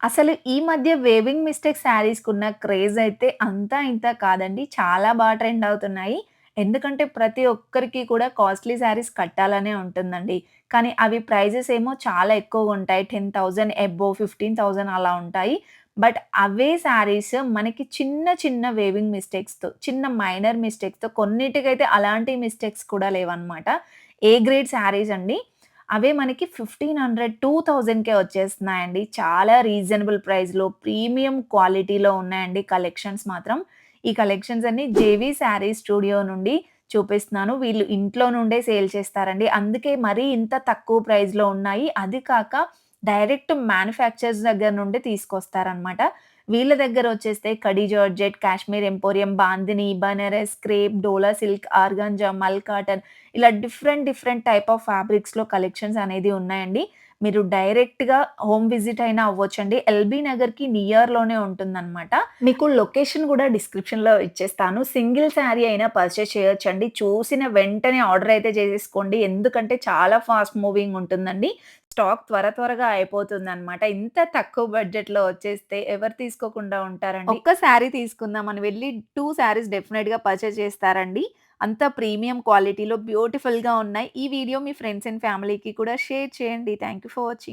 అసలు ఈ మధ్య వేవింగ్ మిస్టేక్ శారీస్‌కున్న క్రేజ్ అయితే అంతా ఇంతా కాదండి. చాలా ట్రెండ్ అవుతున్నాయి. ఎందుకంటే ప్రతి ఒక్కరికి కూడా కాస్ట్‌లీ శారీస్ కట్టాలనే ఉంటుందండి. కానీ అవి ప్రైజెస్ ఏమో చాలా ఎక్కువగుంటాయి. 10,000 అబోవ్ 15,000 అలా ఉంటాయి. బట్ అవే శారీస్ మనకి చిన్న చిన్న వేవింగ్ మిస్టేక్స్‌తో, చిన్న మైనర్ మిస్టేక్స్‌తో కొన్నిటికైతే అలాంటి మిస్టేక్స్ కూడా లేవన్నమాట. ఏ గ్రేడ్ శారీస్ అండి. అవే మనకి 1500, 2000కే వచ్చేస్తున్నాయండి. చాలా రీజనబుల్ ప్రైస్‌లో ప్రీమియం క్వాలిటీలో ఉన్నాయండి కలెక్షన్స్ మాత్రం. ఈ కలెక్షన్స్ అన్నీ జేవీ శారీ స్టూడియో నుండి చూపిస్తున్నాను. వీళ్ళు ఇంట్లో నుండే సేల్ చేస్తారండి. అందుకే మరీ ఇంత తక్కువ ప్రైస్‌లో ఉన్నాయి. అది కాక డైరెక్ట్ మ్యానుఫ్యాక్చరర్స్ దగ్గర నుండి తీసుకొస్తారనమాట. వీళ్ళ దగ్గరొచ్చేస్తే Khadi georgette, Kashmir emporium, Bandhani, Banaras, crepe, Dola silk, organza, mul cotton ఇలా డిఫరెంట్ డిఫరెంట్ టైప్ ఆఫ్ ఫ్యాబ్రిక్స్‌లో కలెక్షన్స్ అనేది ఉన్నాయండి. మీరు డైరెక్ట్‌గా హోమ్ విజిట్ అయినా అవ్వొచ్చండి. ఎల్బీ నగర్‌కి నియర్‌లోనే ఉంటుందనమాట. మీకు లొకేషన్ గూడా డిస్క్రిప్షన్‌లో ఇచ్చేస్తాను. సింగిల్ శారీ అయినా పర్చేజ్ చేయొచ్చండి. చూసిన వెంటనే ఆర్డర్ అయితే చేసేసుకోండి. ఎందుకంటే చాలా ఫాస్ట్ మూవింగ్ ఉంటుందండి. స్టాక్ త్వరగా అయిపోతుందనమాట. ఇంత తక్కువ బడ్జెట్‌లో వచ్చేస్తే ఎవరు తీసుకోకుండా ఉంటారండి. ఒక్క శారీ తీసుకుందామని వెళ్లి 2 శారీస్ డెఫినెట్‌గా పర్చేజ్ చేస్తారండి. అంత ప్రీమియం క్వాలిటీలో బ్యూటిఫుల్‌గా ఉన్నాయి. ఈ వీడియో మీ ఫ్రెండ్స్ అండ్ ఫ్యామిలీకి కూడా షేర్ చేయండి. Thank you for watching.